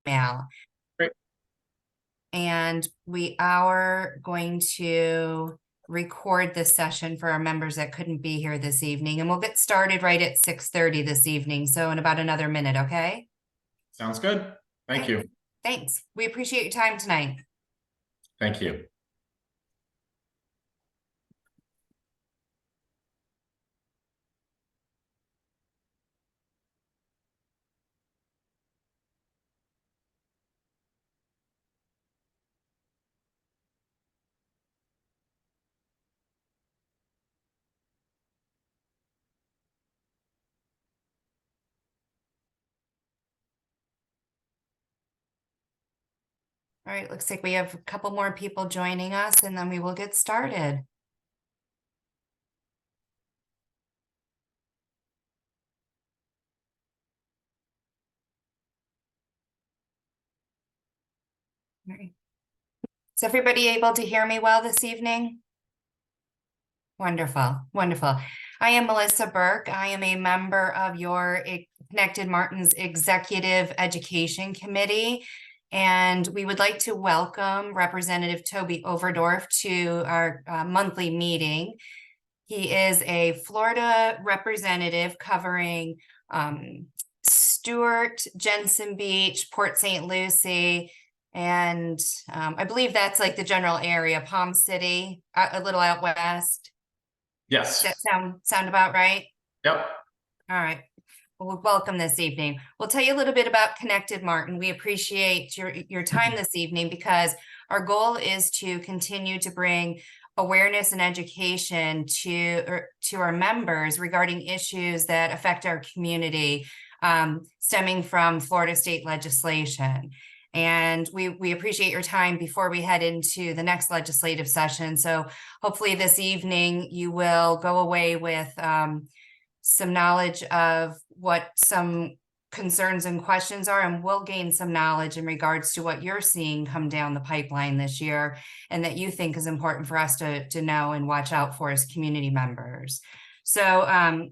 email. Great. And we are going to record this session for our members that couldn't be here this evening, and we'll get started right at 6:30 this evening. So in about another minute, okay? Sounds good. Thank you. Thanks. We appreciate your time tonight. Thank you. All right, looks like we have a couple more people joining us, and then we will get started. All right. Is everybody able to hear me well this evening? Wonderful, wonderful. I am Melissa Burke. I am a member of your Connected Martin's Executive Education Committee, and we would like to welcome Representative Toby Overdorf to our monthly meeting. He is a Florida representative covering Stewart, Jensen Beach, Port St. Lucie, and I believe that's like the general area, Palm City, a little out west. Yes. Does that sound about right? Yep. All right. Well, welcome this evening. We'll tell you a little bit about Connected Martin. We appreciate your time this evening because our goal is to continue to bring awareness and education to our members regarding issues that affect our community, stemming from Florida state legislation. And we appreciate your time before we head into the next legislative session. So hopefully this evening you will go away with some knowledge of what some concerns and questions are, and we'll gain some knowledge in regards to what you're seeing come down the pipeline this year and that you think is important for us to know and watch out for as community members. So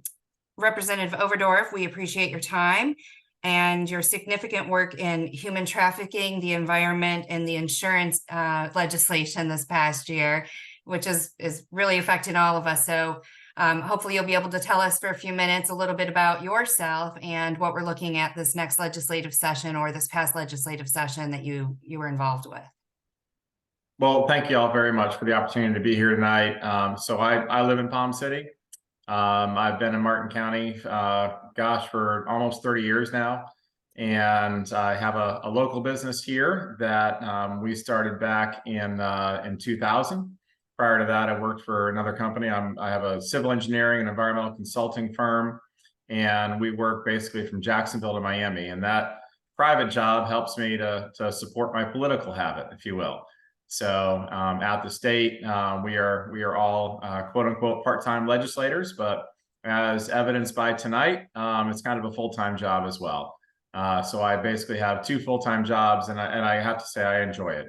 Representative Overdorf, we appreciate your time and your significant work in human trafficking, the environment, and the insurance legislation this past year, which is really affecting all of us. So hopefully you'll be able to tell us for a few minutes a little bit about yourself and what we're looking at this next legislative session or this past legislative session that you were involved with. Well, thank you all very much for the opportunity to be here tonight. So I live in Palm City. I've been in Martin County, for almost 30 years now. And I have a local business here that we started back in 2000. Prior to that, I worked for another company. I have a civil engineering and environmental consulting firm, and we work basically from Jacksonville to Miami. And that private job helps me to support my political habit, if you will. So at the state, we are all quote unquote part-time legislators, but as evidenced by tonight, it's kind of a full-time job as well. So I basically have two full-time jobs, and I have to say I enjoy it.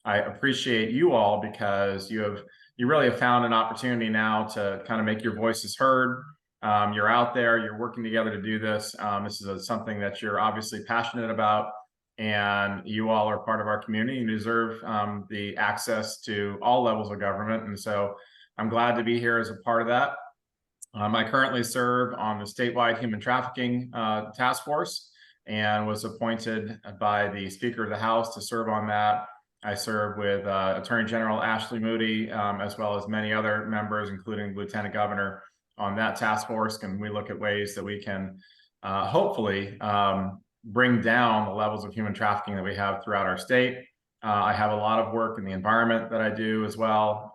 I appreciate you all because you really have found an opportunity now to kind of make your voices heard. You're out there, you're working together to do this. This is something that you're obviously passionate about, and you all are part of our community. You deserve the access to all levels of government. And so I'm glad to be here as a part of that. I currently serve on the statewide human trafficking task force and was appointed by the Speaker of the House to serve on that. I serve with Attorney General Ashley Moody, as well as many other members, including Lieutenant Governor, on that task force. And we look at ways that we can hopefully bring down the levels of human trafficking that we have throughout our state. I have a lot of work in the environment that I do as well.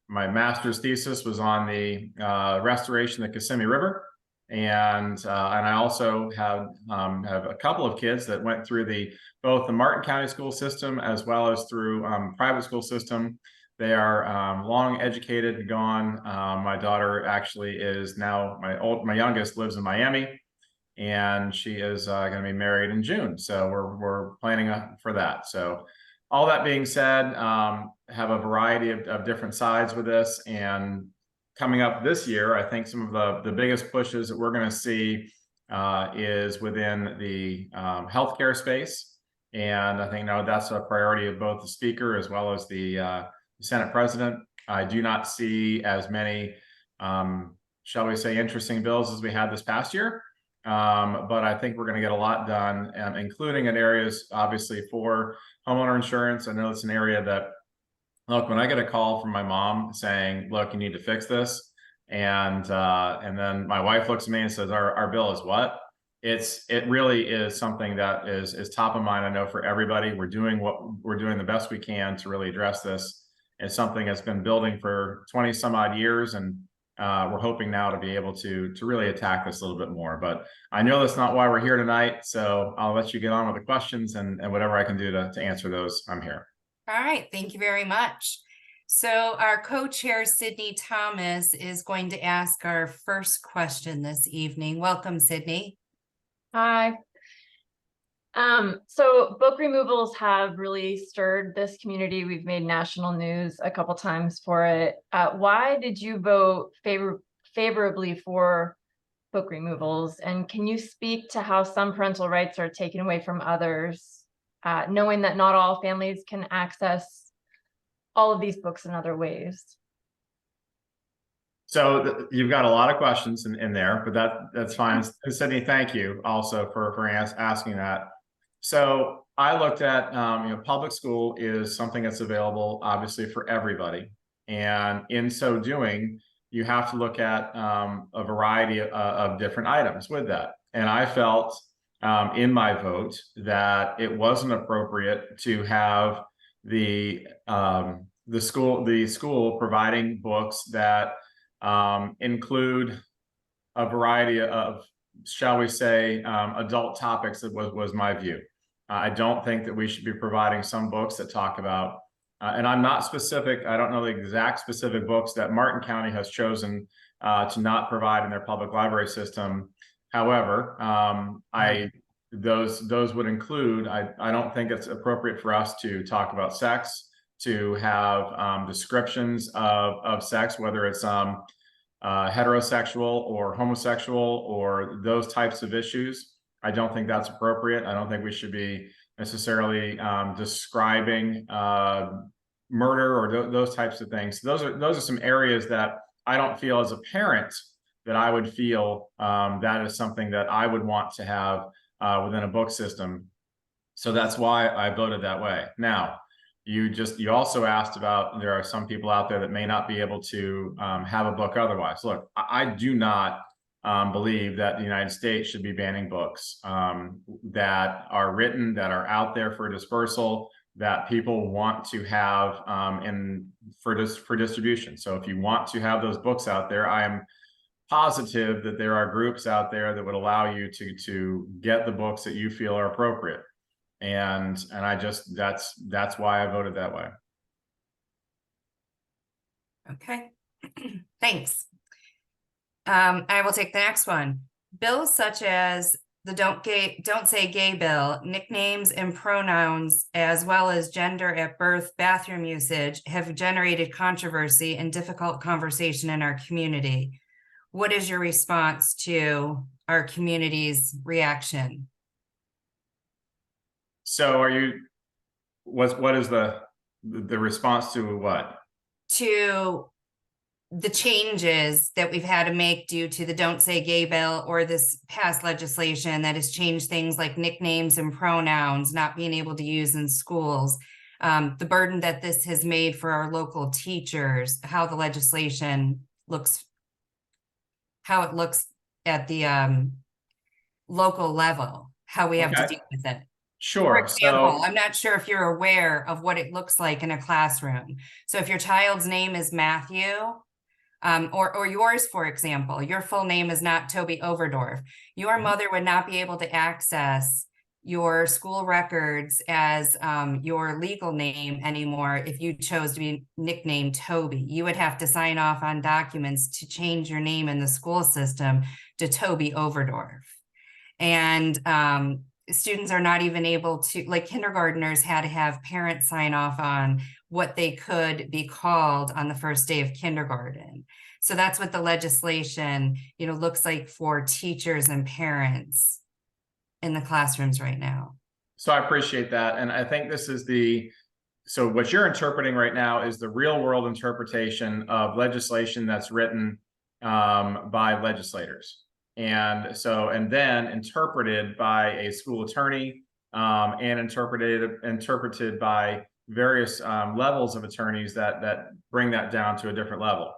My master's thesis was on the restoration of the Kissimmee River. And I also have a couple of kids that went through both the Martin County school system as well as through private school system. They are long educated and gone. My daughter actually is now, my youngest lives in Miami, and she is going to be married in June. So we're planning for that. So all that being said, have a variety of different sides with this. And coming up this year, I think some of the biggest pushes that we're going to see is within the healthcare space. And I think now that's a priority of both the speaker as well as the Senate president. I do not see as many, shall we say, interesting bills as we had this past year. But I think we're going to get a lot done, including in areas, obviously, for homeowner insurance. I know it's an area that, look, when I get a call from my mom saying, look, you need to fix this, and then my wife looks at me and says, our bill is what? It really is something that is top of mind, I know, for everybody. We're doing the best we can to really address this. It's something that's been building for 20 some odd years, and we're hoping now to be able to really attack this a little bit more. But I know that's not why we're here tonight, so I'll let you get on with the questions, and whatever I can do to answer those, I'm here. All right, thank you very much. So our co-chair, Sydney Thomas, is going to ask our first question this evening. Welcome, Sydney. Hi. So book removals have really stirred this community. We've made national news a couple times for it. Why did you vote favorably for book removals? And can you speak to how some parental rights are taken away from others, knowing that not all families can access all of these books in other ways? So you've got a lot of questions in there, but that's fine. Sydney, thank you also for asking that. So I looked at, public school is something that's available, obviously, for everybody. And in so doing, you have to look at a variety of different items with that. And I felt in my vote that it wasn't appropriate to have the school providing books that include a variety of, shall we say, adult topics. That was my view. I don't think that we should be providing some books that talk about, and I'm not specific, I don't know the exact specific books that Martin County has chosen to not provide in their public library system. However, those would include, I don't think it's appropriate for us to talk about sex, to have descriptions of sex, whether it's heterosexual or homosexual or those types of issues. I don't think that's appropriate. I don't think we should be necessarily describing murder or those types of things. Those are some areas that I don't feel as a parent that I would feel that is something that I would want to have within a book system. So that's why I voted that way. Now, you also asked about, there are some people out there that may not be able to have a book otherwise. Look, I do not believe that the United States should be banning books that are written, that are out there for dispersal, that people want to have for distribution. So if you want to have those books out there, I am positive that there are groups out there that would allow you to get the books that you feel are appropriate. And I just, that's why I voted that way. Okay, thanks. I will take the next one. Bills such as the Don't Say Gay bill, nicknames and pronouns, as well as gender at birth, bathroom usage, have generated controversy and difficult conversation in our community. What is your response to our community's reaction? So what is the response to what? To the changes that we've had to make due to the Don't Say Gay bill or this past legislation that has changed things like nicknames and pronouns not being able to use in schools, the burden that this has made for our local teachers, how the legislation looks, how it looks at the local level, how we have to deal with it. Sure. For example, I'm not sure if you're aware of what it looks like in a classroom. So if your child's name is Matthew, or yours, for example, your full name is not Toby Overdorf, your mother would not be able to access your school records as your legal name anymore if you chose to be nicknamed Toby. You would have to sign off on documents to change your name in the school system to Toby Overdorf. And students are not even able to, like kindergartners had to have parents sign off on what they could be called on the first day of kindergarten. So that's what the legislation, looks like for teachers and parents in the classrooms right now. So I appreciate that. And I think this is so what you're interpreting right now is the real world interpretation of legislation that's written by legislators. And then interpreted by a school attorney and interpreted by various levels of attorneys that bring that down to a different level.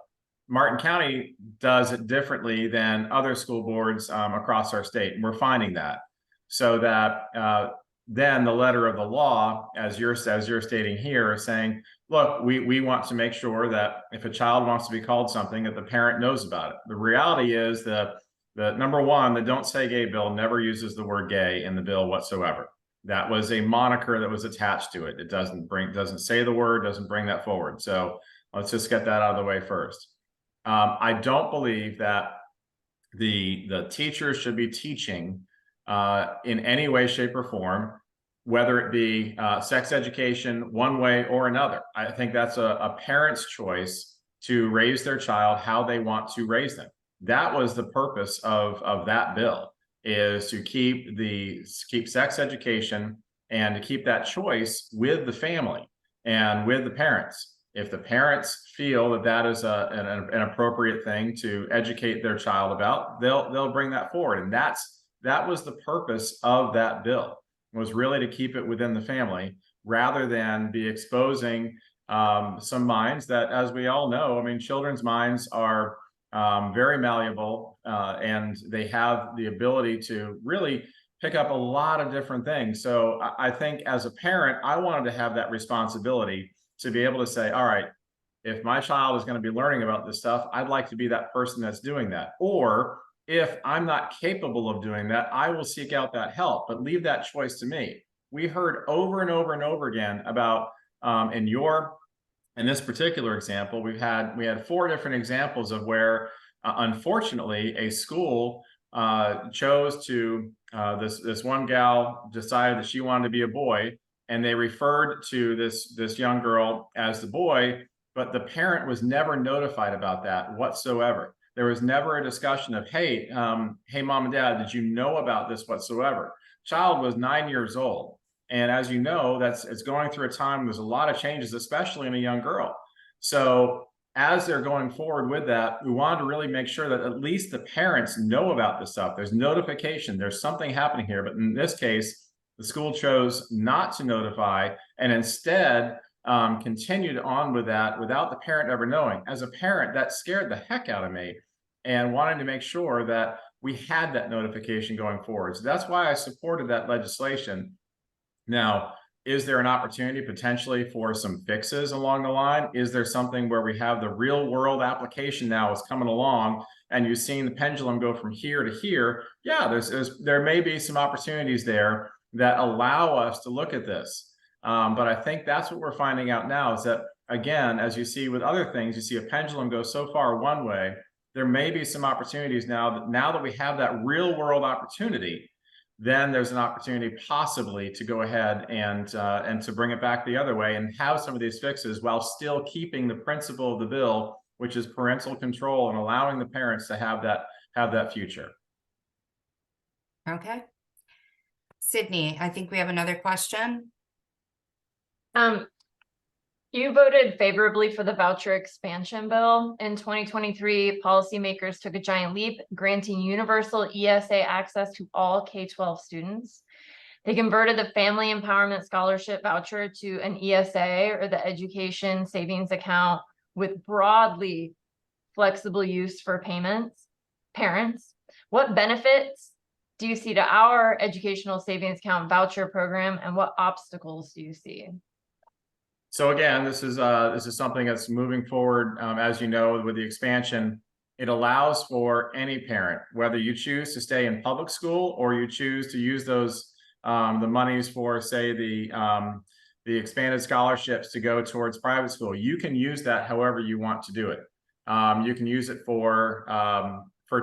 Martin County does it differently than other school boards across our state. And we're finding that. So that then the letter of the law, as you're stating here, is saying, look, we want to make sure that if a child wants to be called something, that the parent knows about it. The reality is the number one, the Don't Say Gay bill never uses the word gay in the bill whatsoever. That was a moniker that was attached to it. It doesn't say the word, doesn't bring that forward. So let's just get that out of the way first. I don't believe that the teachers should be teaching in any way, shape, or form, whether it be sex education one way or another. I think that's a parent's choice to raise their child how they want to raise them. That was the purpose of that bill, is to keep sex education and to keep that choice with the family and with the parents. If the parents feel that that is an appropriate thing to educate their child about, they'll bring that forward. And that was the purpose of that bill, was really to keep it within the family rather than be exposing some minds that, as we all know, I mean, children's minds are very malleable and they have the ability to really pick up a lot of different things. So I think as a parent, I wanted to have that responsibility to be able to say, all right, if my child is going to be learning about this stuff, I'd like to be that person that's doing that. Or if I'm not capable of doing that, I will seek out that help, but leave that choice to me. We heard over and over and over again about in this particular example, we had 4 different examples of where, unfortunately, a school chose to this one gal decided that she wanted to be a boy, and they referred to this young girl as the boy, but the parent was never notified about that whatsoever. There was never a discussion of, hey, mom and dad, did you know about this whatsoever? Child was 9 years old. And as you know, it's going through a time, there's a lot of changes, especially in a young girl. So as they're going forward with that, we wanted to really make sure that at least the parents know about this stuff. There's notification, there's something happening here. But in this case, the school chose not to notify and instead continued on with that without the parent ever knowing. As a parent, that scared the heck out of me, and wanted to make sure that we had that notification going forward. So that's why I supported that legislation. Now, is there an opportunity potentially for some fixes along the line? Is there something where we have the real world application now is coming along and you've seen the pendulum go from here to here? Yeah, there may be some opportunities there that allow us to look at this. But I think that's what we're finding out now is that, again, as you see with other things, you see a pendulum go so far one way. There may be some opportunities now that we have that real world opportunity, then there's an opportunity possibly to go ahead and to bring it back the other way and have some of these fixes while still keeping the principle of the bill, which is parental control and allowing the parents to have that future. Okay. Sydney, I think we have another question. You voted favorably for the voucher expansion bill. In 2023, policymakers took a giant leap, granting universal ESA access to all K-12 students. They converted the Family Empowerment Scholarship voucher to an ESA, or the Education Savings Account, with broadly flexible use for parents. What benefits do you see to our Educational Savings Account voucher program, and what obstacles do you see? So again, this is something that's moving forward. As you know, with the expansion, it allows for any parent, whether you choose to stay in public school or you choose to use those the monies for, say, the expanded scholarships to go towards private school. You can use that however you want to do it. You can use it for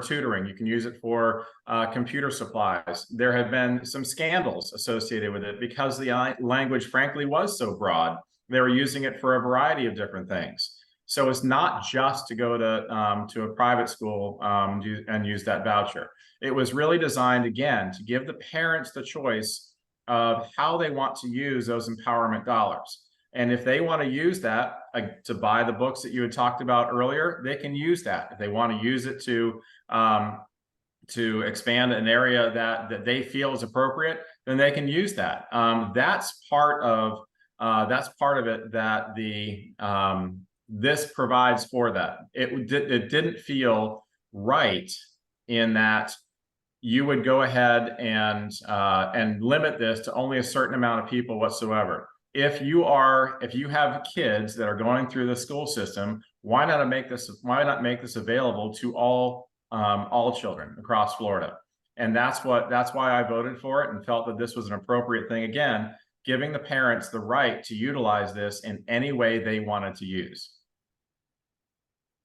tutoring. You can use it for computer supplies. There have been some scandals associated with it because the language, frankly, was so broad. they were using it for a variety of different things. So it's not just to go to a private school and use that voucher. It was really designed, again, to give the parents the choice of how they want to use those empowerment dollars. And if they want to use that to buy the books that you had talked about earlier, they can use that. If they want to use it to expand an area that they feel is appropriate, then they can use that. That's part of it that this provides for that. It didn't feel right in that you would go ahead and limit this to only a certain amount of people whatsoever. If you have kids that are going through the school system, why not make this available to all children across Florida? And that's why I voted for it and felt that this was an appropriate thing, again, giving the parents the right to utilize this in any way they wanted to use.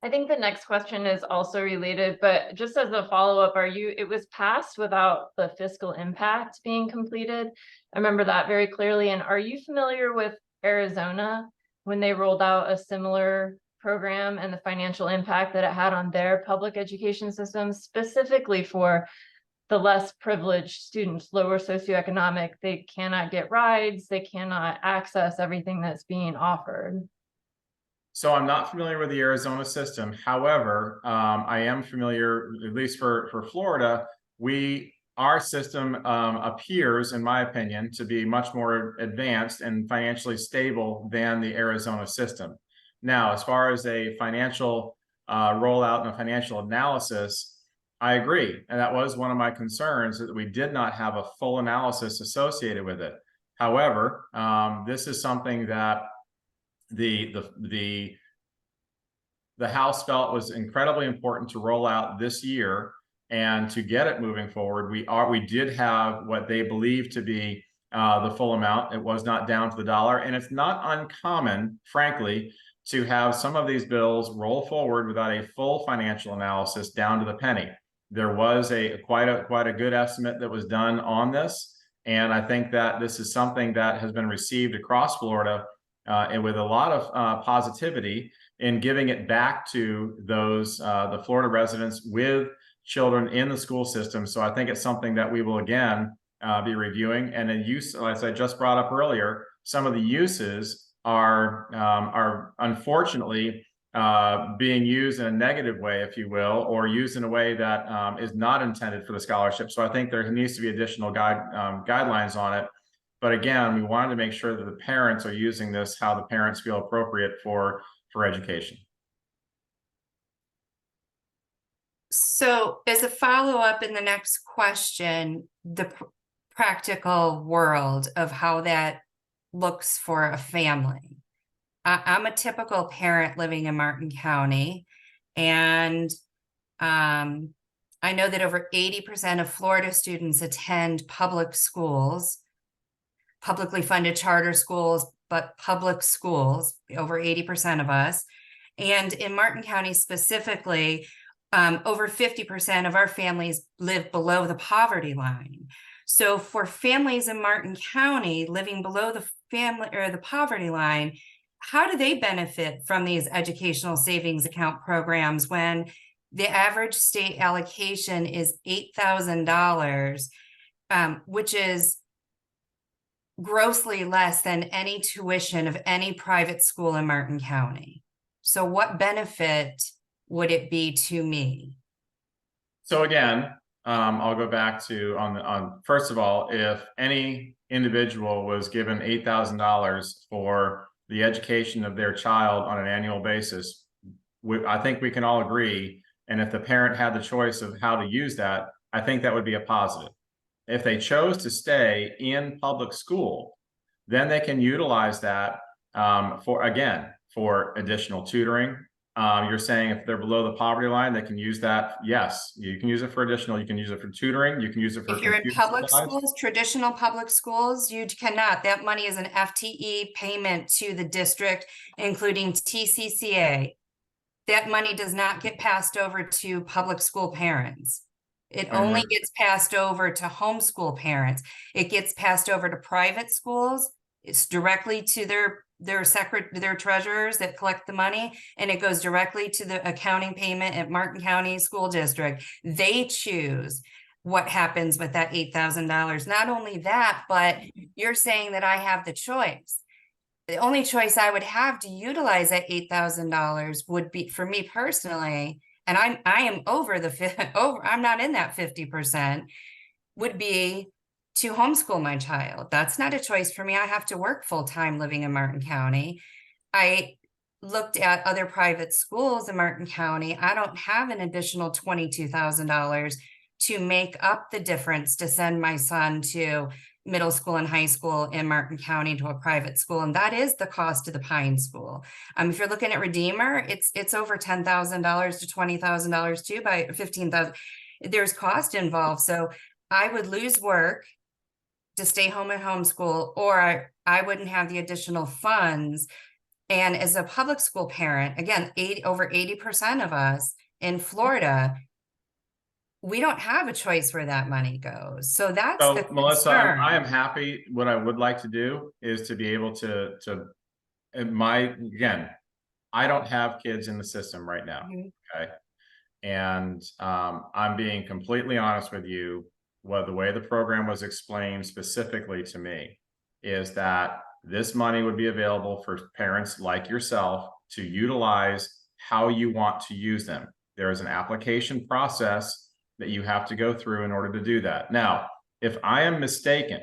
I think the next question is also related, but just as a follow-up, it was passed without the fiscal impact being completed. I remember that very clearly. And are you familiar with Arizona when they rolled out a similar program and the financial impact that it had on their public education system, specifically for the less privileged students, lower socioeconomic? They cannot get rides, they cannot access everything that's being offered. So I'm not familiar with the Arizona system. However, I am familiar, at least for Florida, our system appears, in my opinion, to be much more advanced and financially stable than the Arizona system. Now, as far as a financial rollout and a financial analysis, I agree. And that was one of my concerns, that we did not have a full analysis associated with it. However, this is something that the House felt was incredibly important to roll out this year, and to get it moving forward. We did have what they believe to be the full amount. It was not down to the dollar, and it's not uncommon, frankly, to have some of these bills roll forward without a full financial analysis down to the penny. There was quite a good estimate that was done on this, and I think that this is something that has been received across Florida and with a lot of positivity in giving it back to the Florida residents with children in the school system. So I think it's something that we will again be reviewing. And in use, as I just brought up earlier, some of the uses are unfortunately being used in a negative way, if you will, or used in a way that is not intended for the scholarship. So I think there needs to be additional guidelines on it. But again, we wanted to make sure that the parents are using this how the parents feel appropriate for education. So as a follow-up in the next question, the practical world of how that looks for a family. I'm a typical parent living in Martin County, and I know that over 80% of Florida students attend public schools, publicly funded charter schools, but public schools, over 80% of us. And in Martin County specifically, over 50% of our families live below the poverty line. So for families in Martin County living below the poverty line, how do they benefit from these educational savings account programs when the average state allocation is $8,000, which is grossly less than any tuition of any private school in Martin County? So what benefit would it be to me? So again, I'll go back to on first of all, if any individual was given $8,000 for the education of their child on an annual basis, I think we can all agree. And if the parent had the choice of how to use that, I think that would be a positive. If they chose to stay in public school, then they can utilize that for additional tutoring. You're saying if they're below the poverty line, they can use that. Yes, you can use it for additional. You can use it for tutoring. You can use it for. If you're in public schools, traditional public schools, you cannot. That money is an FTE payment to the district, including TCCA. That money does not get passed over to public school parents. It only gets passed over to homeschool parents. It gets passed over to private schools. It's directly to their treasurers that collect the money, and it goes directly to the accounting payment at Martin County School District. They choose what happens with that $8,000. Not only that, but you're saying that I have the choice. The only choice I would have to utilize that $8,000 would be, for me personally, and I am over I'm not in that 50%, would be to homeschool my child. That's not a choice for me. I have to work full-time living in Martin County. I looked at other private schools in Martin County. I don't have an additional $22,000 to make up the difference to send my son to middle school and high school in Martin County to a private school. And that is the cost of the Pine School. If you're looking at Redeemer, it's over $10,000 to $20,000 too, by 15,000. There's cost involved. So I would lose work to stay home and homeschool, or I wouldn't have the additional funds. And as a public school parent, again, over 80% of us in Florida, we don't have a choice where that money goes. So that's the Melissa, concern. I am happy. What I would like to do is to be able to again, I don't have kids in the system right now. Okay. And I'm being completely honest with you. Well, the way the program was explained specifically to me is that this money would be available for parents like yourself to utilize how you want to use them. There is an application process that you have to go through in order to do that. Now, if I am mistaken,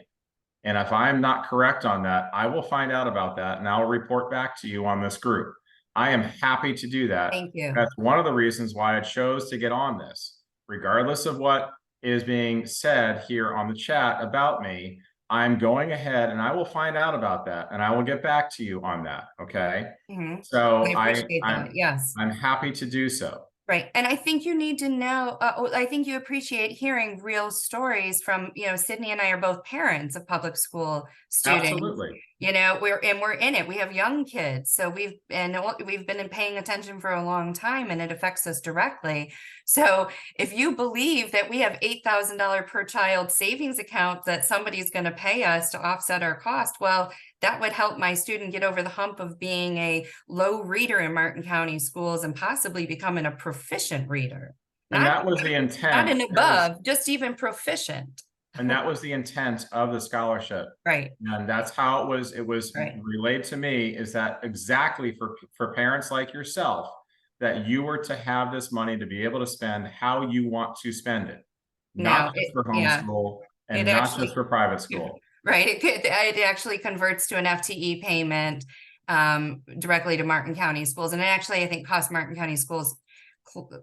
and if I am not correct on that, I will find out about that and I'll report back to you on this group. I am happy to do that. Thank you. That's one of the reasons why I chose to get on this. Regardless of what is being said here on the chat about me, I'm going ahead and I will find out about that and I will get back to you on that. Okay. So I appreciate that. Yes. I'm happy to do so. Right. And I think you need to know, I think you appreciate hearing real stories from, Sydney and I are both parents of public school students. Absolutely. We're in it. We have young kids. So we've been paying attention for a long time, and it affects us directly. So if you believe that we have $8,000 per child savings account that somebody's going to pay us to offset our cost, well, that would help my student get over the hump of being a low reader in Martin County schools and possibly becoming a proficient reader. And that was the intent. Not an above, just even proficient. And that was the intent of the scholarship. Right. And that's how it was right. relayed to me, is that exactly for parents like yourself, that you were to have this money to be able to spend how you want to spend it. Not just for homeschool and not just for private school. Right. It actually converts to an FTE payment directly to Martin County schools. And it actually, I think, costs Martin County schools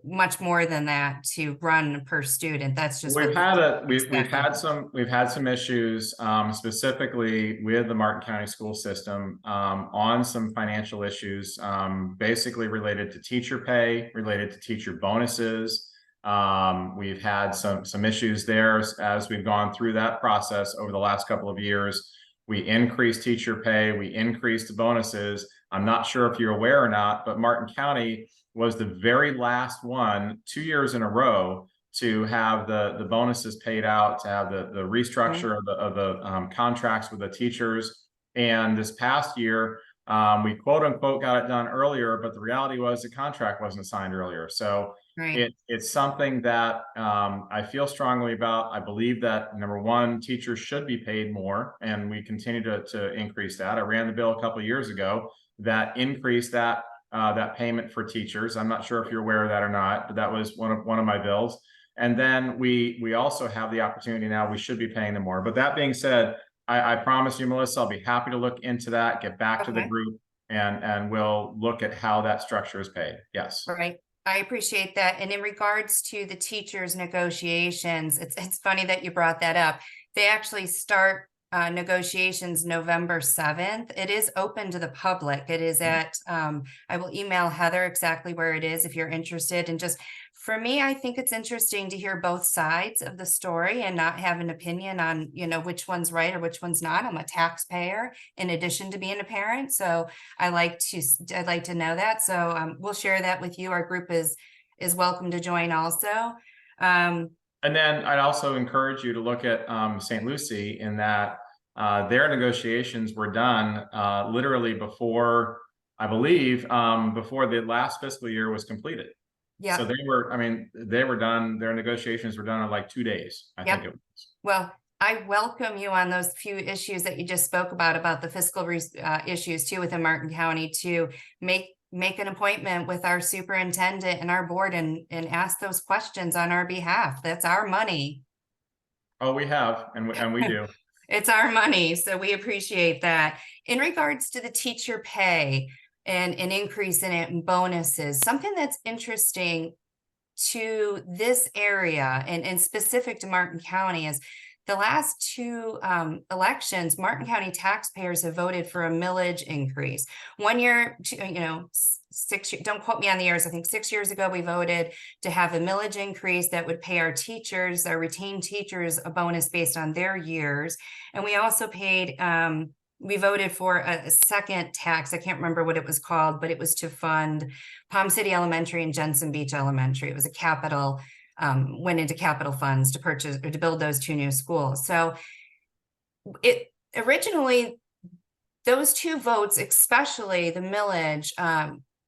much more than that to run per student. That's just we've had some issues specifically with the Martin County school system on some financial issues basically related to teacher pay, related to teacher bonuses. We've had some issues there as we've gone through that process over the last couple of years. We increased teacher pay, we increased the bonuses. I'm not sure if you're aware or not, but Martin County was the very last one 2 years in a row to have the bonuses paid out, to have the restructure of the contracts with the teachers. And this past year, we quote unquote got it done earlier, but the reality was the contract wasn't signed earlier. So it's something that I feel strongly about. I believe that, number one, teachers should be paid more, and we continue to increase that. I ran the bill a couple of years ago that increased that payment for teachers. I'm not sure if you're aware of that or not, but that was one of my bills. And then we also have the opportunity now, we should be paying them more. But that being said, I promise you, Melissa, I'll be happy to look into that, get back to the group, and we'll look at how that structure is paid. Yes. All right. I appreciate that. And in regards to the teachers' negotiations, it's funny that you brought that up. They actually start negotiations November 7th. It is open to the public. It is at, I will email Heather exactly where it is if you're interested. And just for me, I think it's interesting to hear both sides of the story and not have an opinion on, which one's right or which one's not. I'm a taxpayer in addition to being a parent. So I'd like to know that. So we'll share that with you. Our group is welcome to join also. And then I'd also encourage you to look at St. Lucie, in that their negotiations were done literally before, I believe, before the last fiscal year was completed. Yeah. So they were done, their negotiations were done in like 2 days, I think it was. Well, I welcome you on those few issues that you just spoke about the fiscal issues too within Martin County, to make an appointment with our superintendent and our board and ask those questions on our behalf. That's our money. Oh, we have, and we do. It's our money, so we appreciate that. In regards to the teacher pay and an increase in it and bonuses, something that's interesting to this area and specific to Martin County is the last two elections, Martin County taxpayers have voted for a millage increase. 1 year, 6 years, don't quote me on the years, I think 6 years ago, we voted to have a millage increase that would pay our teachers, our retained teachers, a bonus based on their years. And we also paid, we voted for a second tax. I can't remember what it was called, but it was to fund Palm City Elementary and Jensen Beach Elementary. It was a capital, went into capital funds to purchase or to build those two new schools. So it originally, those two votes, especially the millage,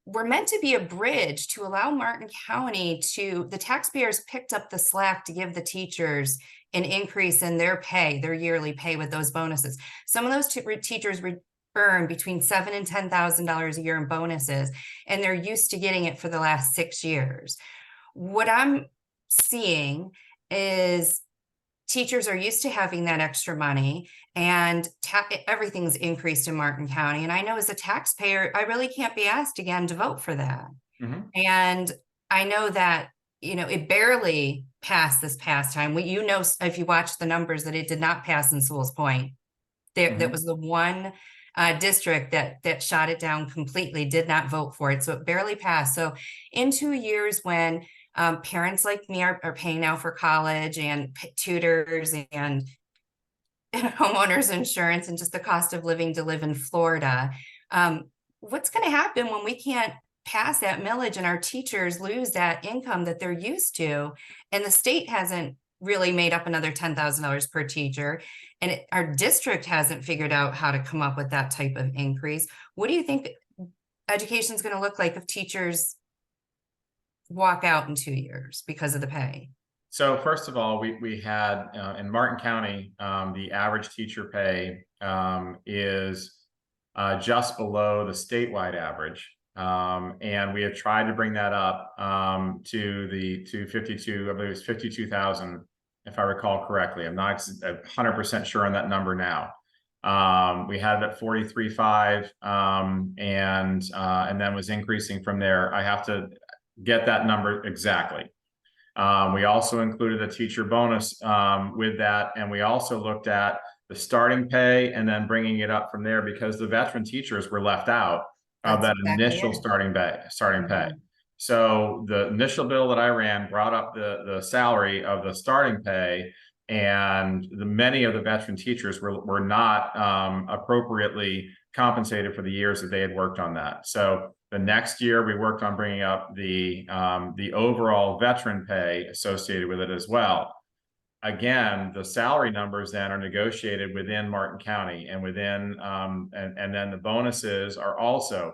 were meant to be a bridge to allow Martin County to, the taxpayers picked up the slack to give the teachers an increase in their pay, their yearly pay with those bonuses. Some of those teachers earn between $7,000 and $10,000 a year in bonuses, and they're used to getting it for the last 6 years. What I'm seeing is teachers are used to having that extra money, and everything's increased in Martin County. And I know as a taxpayer, I really can't be asked again to vote for that. And I know that, it barely passed this past time. If you watch the numbers, that it did not pass in Sewell's Point. That was the one district that shot it down completely, did not vote for it. So it barely passed. So in 2 years, when parents like me are paying now for college and tutors and homeowners insurance and just the cost of living to live in Florida, what's going to happen when we can't pass that millage and our teachers lose that income that they're used to, and the state hasn't really made up another $10,000 per teacher, and our district hasn't figured out how to come up with that type of increase? What do you think education is going to look like if teachers walk out in 2 years because of the pay? So first of all, we had in Martin County, the average teacher pay is just below the statewide average. And we have tried to bring that up to 52, I believe it's 52,000, if I recall correctly. I'm not 100% sure on that number now. We had it at 43.5, and then was increasing from there. I have to get that number exactly. We also included a teacher bonus with that, and we also looked at the starting pay and then bringing it up from there, because the veteran teachers were left out of that initial starting pay. So the initial bill that I ran brought up the salary of the starting pay, and many of the veteran teachers were not appropriately compensated for the years that they had worked on that. So the next year we worked on bringing up the overall veteran pay associated with it as well. Again, the salary numbers then are negotiated within Martin County, and within and then the bonuses are also,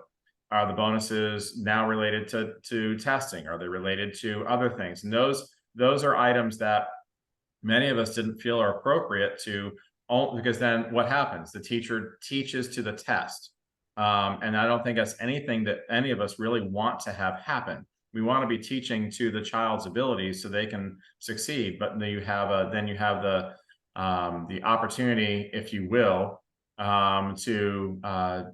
are the bonuses now related to testing? Are they related to other things? And those are items that many of us didn't feel are appropriate to, because then what happens? The teacher teaches to the test. And I don't think that's anything that any of us really want to have happen. We want to be teaching to the child's abilities so they can succeed, but then you have the opportunity, if you will, to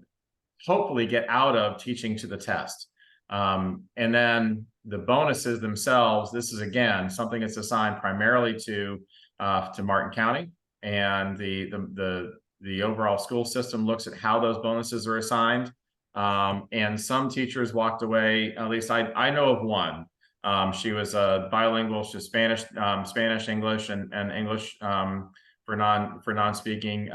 hopefully get out of teaching to the test. And then the bonuses themselves, this is again something that's assigned primarily to Martin County, and the overall school system looks at how those bonuses are assigned. And some teachers walked away, at least I know of one. She was bilingual, she's Spanish, English, and English for non-speaking.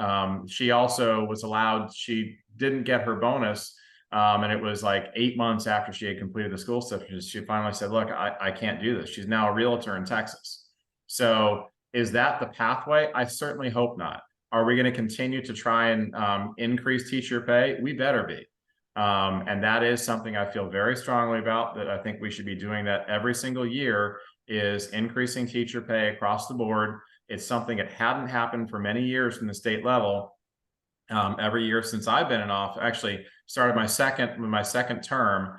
She also was allowed, she didn't get her bonus, and it was like 8 months after she had completed the school system. She finally said, look, I can't do this. She's now a realtor in Texas. So is that the pathway? I certainly hope not. Are we going to continue to try and increase teacher pay? We better be. And that is something I feel very strongly about, that I think we should be doing that every single year, is increasing teacher pay across the board. It's something that hadn't happened for many years from the state level. Every year since I've been in office, actually started my second term,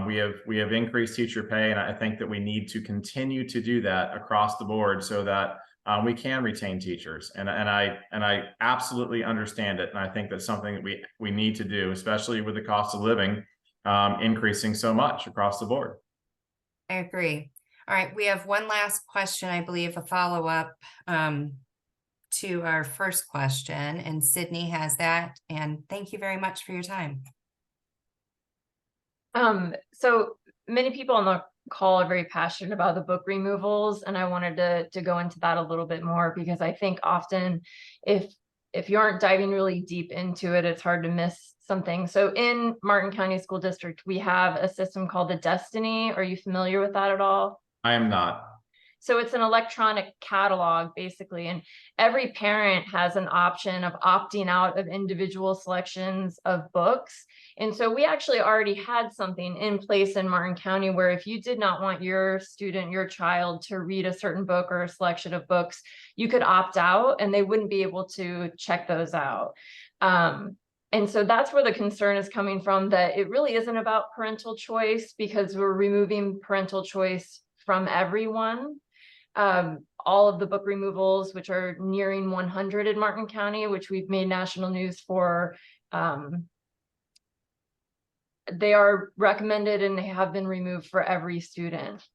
we have increased teacher pay, and I think that we need to continue to do that across the board so that we can retain teachers. And I absolutely understand it, and I think that's something that we need to do, especially with the cost of living increasing so much across the board. I agree. All right, we have one last question, I believe, a follow-up to our first question, and Sydney has that. And thank you very much for your time. So many people on the call are very passionate about the book removals, and I wanted to go into that a little bit more, because I think often if you aren't diving really deep into it, it's hard to miss something. So in Martin County School District, we have a system called the Destiny. Are you familiar with that at all? I am not. So it's an electronic catalog, basically, and every parent has an option of opting out of individual selections of books. And so we actually already had something in place in Martin County where if you did not want your student, your child, to read a certain book or a selection of books, you could opt out and they wouldn't be able to check those out. And so that's where the concern is coming from, that it really isn't about parental choice, because we're removing parental choice from everyone. All of the book removals, which are nearing 100 in Martin County, which we've made national news for, they are recommended and they have been removed for every student.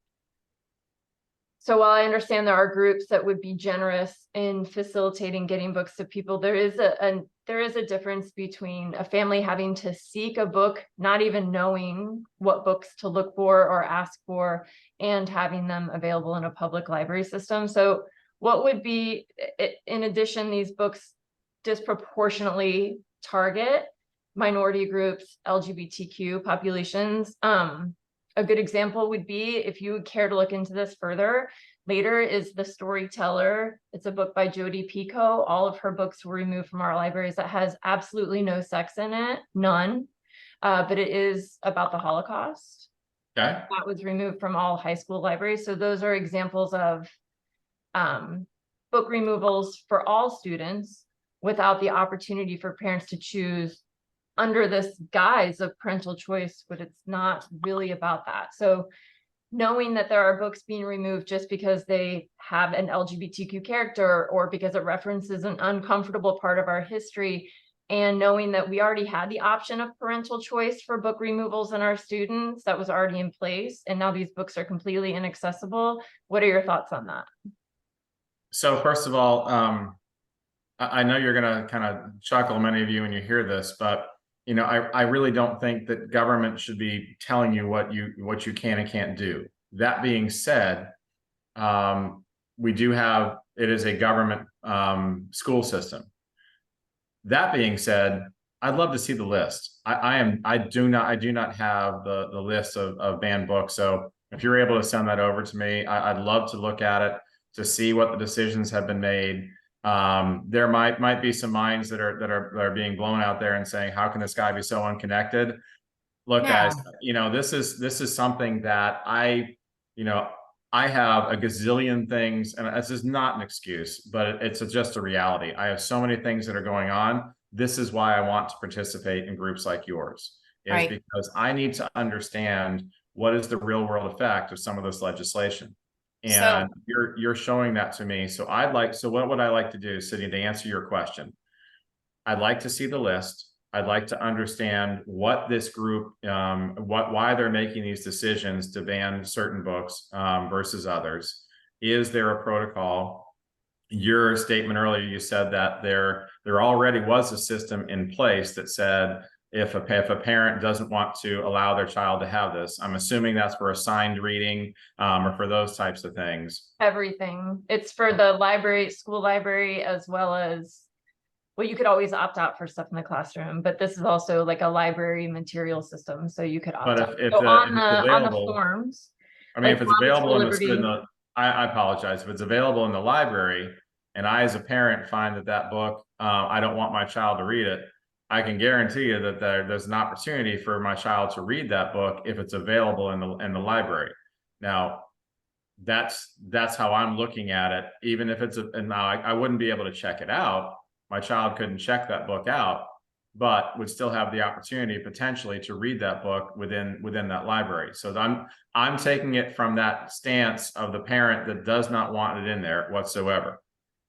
So while I understand there are groups that would be generous in facilitating getting books to people, there is a difference between a family having to seek a book, not even knowing what books to look for or ask for, and having them available in a public library system. So what would be, in addition, these books disproportionately target minority groups, LGBTQ populations. A good example would be, if you would care to look into this further later, is The Storyteller. It's a book by Jodi Picoult. All of her books were removed from our libraries. That has absolutely no sex in it, none, but it is about the Holocaust. Okay. That was removed from all high school libraries. So those are examples of book removals for all students without the opportunity for parents to choose under this guise of parental choice, but it's not really about that. So knowing that there are books being removed just because they have an LGBTQ character or because it references an uncomfortable part of our history, and knowing that we already had the option of parental choice for book removals in our students, that was already in place, and now these books are completely inaccessible. What are your thoughts on that? So first of all, I know you're going to kind of chuckle, many of you, when you hear this, but you know, I really don't think that government should be telling you what you can and can't do. That being said, we do have, it is a government school system. That being said, I'd love to see the list. I do not have the list of banned books. So if you're able to send that over to me, I'd love to look at it to see what the decisions have been made. There might be some minds that are being blown out there and saying, how can this guy be so unconnected? Look, guys, you know, this is something that I have a gazillion things, and this is not an excuse, but it's just a reality. I have so many things that are going on. This is why I want to participate in groups like yours, is because I need to understand what is the real world effect of some of this legislation. And you're showing that to me. So what would I like to do, Sydney, to answer your question? I'd like to see the list. I'd like to understand what this group, why they're making these decisions to ban certain books versus others. Is there a protocol? Your statement earlier, you said that there already was a system in place that said, if a parent doesn't want to allow their child to have this, I'm assuming that's for assigned reading or for those types of things. Everything. It's for the library, school library, as well as, well, you could always opt out for stuff in the classroom, but this is also like a library material system, so you could opt out. So on the forms, I mean, if it's available in the, I apologize, if it's available in the library, and I, as a parent, find that that book, I don't want my child to read it, I can guarantee you that there's an opportunity for my child to read that book if it's available in the library. Now, that's how I'm looking at it. Even if it's and now I wouldn't be able to check it out. My child couldn't check that book out, but would still have the opportunity potentially to read that book within that library. So I'm taking it from that stance of the parent that does not want it in there whatsoever.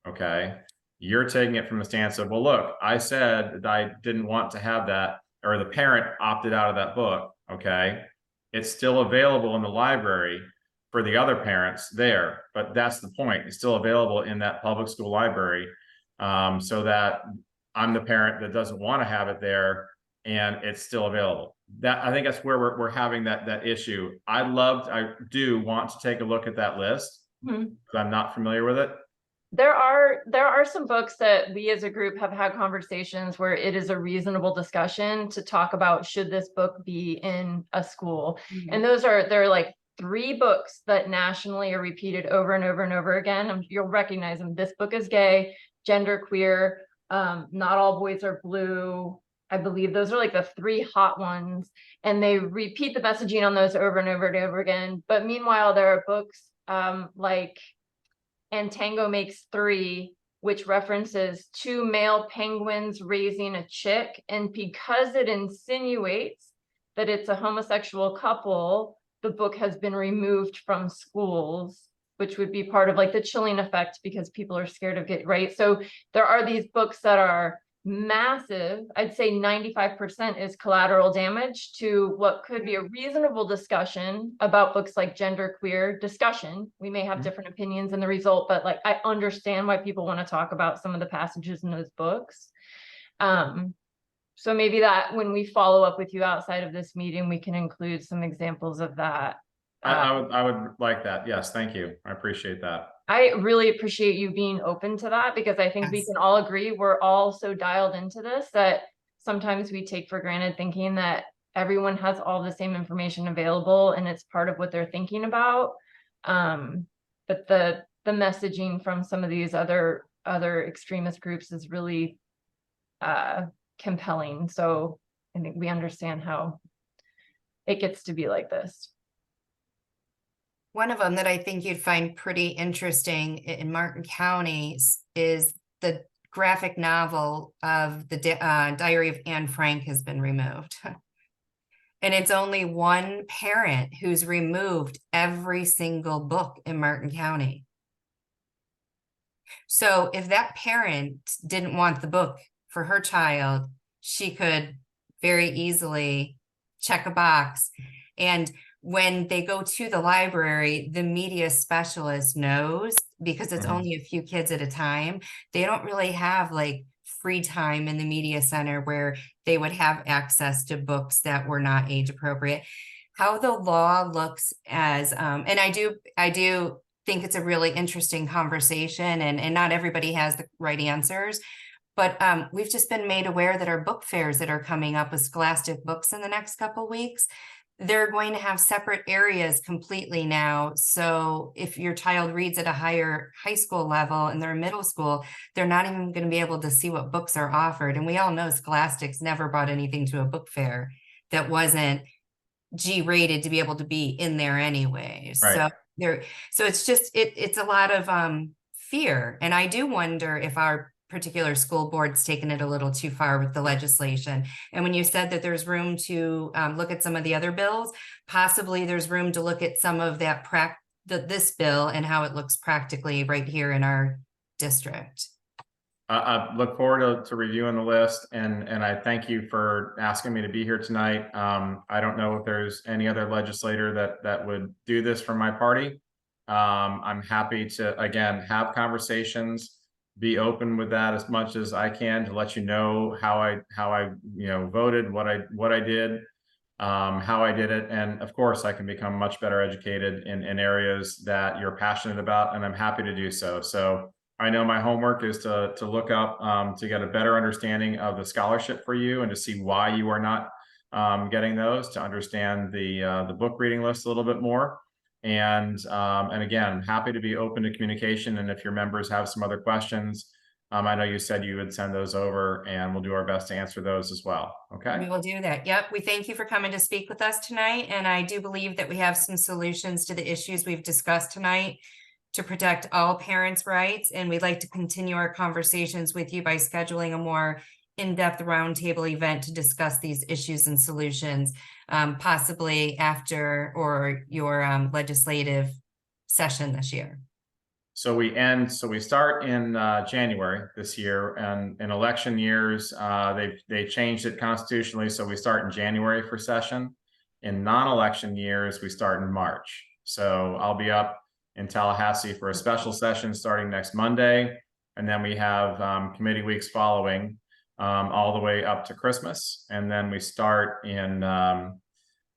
Okay. You're taking it from the stance of, well, look, I said that I didn't want to have that, or the parent opted out of that book. Okay. It's still available in the library for the other parents there, but that's the point. It's still available in that public school library, so that I'm the parent that doesn't want to have it there, and it's still available. That, I think that's where we're having that issue. I do want to take a look at that list, because I'm not familiar with it. There are some books that we as a group have had conversations where it is a reasonable discussion to talk about, should this book be in a school? And there are like 3 books that nationally are repeated over and over and over again. You'll recognize them. This book is gay, genderqueer, Not All Boys Are Blue. I believe those are like the 3 hot ones, and they repeat the messaging on those over and over and over again. But meanwhile, there are books like And Tango Makes Three, which references 2 male penguins raising a chick. And because it insinuates that it's a homosexual couple, the book has been removed from schools, which would be part of like the chilling effect, because people are scared of it, right? So there are these books that are massive. I'd say 95% is collateral damage to what could be a reasonable discussion about books like genderqueer discussion. We may have different opinions in the result, but like, I understand why people want to talk about some of the passages in those books. So maybe that when we follow up with you outside of this meeting, we can include some examples of that. I would like that. Yes, thank you. I appreciate that. I really appreciate you being open to that, because I think we Yes. can all agree we're all so dialed into this that sometimes we take for granted thinking that everyone has all the same information available and it's part of what they're thinking about. But the messaging from some of these other extremist groups is really compelling. So I think we understand how it gets to be like this. One of them that I think you'd find pretty interesting in Martin County is the graphic novel of the Diary of Anne Frank has been removed. And it's only one parent who's removed every single book in Martin County. So if that parent didn't want the book for her child, she could very easily check a box. And when they go to the library, the media specialist knows, because it's only a few kids at a time. They don't really have like free time in the media center where they would have access to books that were not age appropriate. How the law looks as, and I do think it's a really interesting conversation, and not everybody has the right answers. But we've just been made aware that our book fairs that are coming up with Scholastic Books in the next couple of weeks, they're going to have separate areas completely now. So if your child reads at a high school level and they're in middle school, they're not even going to be able to see what books are offered. And we all know Scholastic's never brought anything to a book fair that wasn't G-rated to be able to be in there anyway. Right. So it's just, it's a lot of fear. And I do wonder if our particular school board's taken it a little too far with the legislation. And when you said that there's room to look at some of the other bills, possibly there's room to look at some of that this bill and how it looks practically right here in our district. I look forward to reviewing the list, and I thank you for asking me to be here tonight. I don't know if there's any other legislator that would do this from my party. I'm happy to, again, have conversations, be open with that as much as I can, to let you know how I voted, what I did, how I did it. And of course I can become much better educated in areas that you're passionate about, and I'm happy to do so. So I know my homework is to look up, to get a better understanding of the scholarship for you, and to see why you are not getting those, to understand the book reading list a little bit more. And again, I'm happy to be open to communication. And if your members have some other questions, I know you said you would send those over, and we'll do our best to answer those as well. Okay. We will do that. Yep. We thank you for coming to speak with us tonight. And I do believe that we have some solutions to the issues we've discussed tonight to protect all parents' rights. And we'd like to continue our conversations with you by scheduling a more in-depth roundtable event to discuss these issues and solutions, possibly after or your legislative session this year. So we start in January this year, and in election years, they changed it constitutionally. So we start in January for session. In non-election years, we start in March. So I'll be up in Tallahassee for a special session starting next Monday. And then we have committee weeks following all the way up to Christmas. And then we start in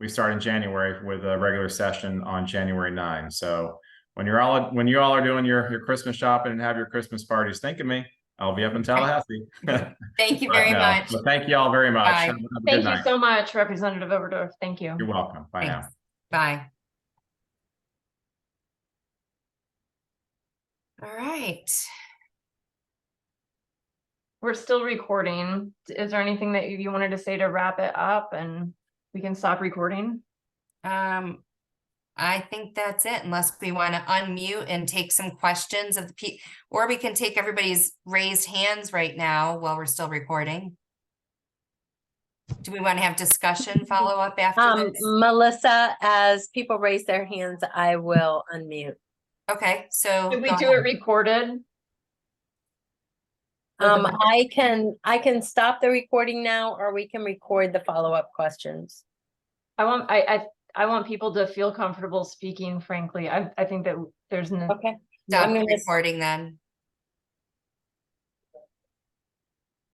January with a regular session on January 9. So when you all are doing your Christmas shopping and have your Christmas parties, think of me. I'll be up in Tallahassee. Thank you very much. But thank you all very much. Bye. Have a good Thank you night. so much, Representative Overdorf. Thank you. You're welcome. Bye now. Thanks. Bye. All right. We're still recording. Is there anything that you wanted to say to wrap it up and we can stop recording? I think that's it, unless we want to unmute and take some questions of the or we can take everybody's raised hands right now while we're still recording. Do we want to have discussion follow up after this? Melissa, as people raise their hands, I will unmute. Okay, so Did we go do ahead. it recorded? I can stop the recording now, or we can record the follow-up questions. I want people to feel comfortable speaking, frankly. I think that there's no. Okay. Stop I'm the gonna- recording then.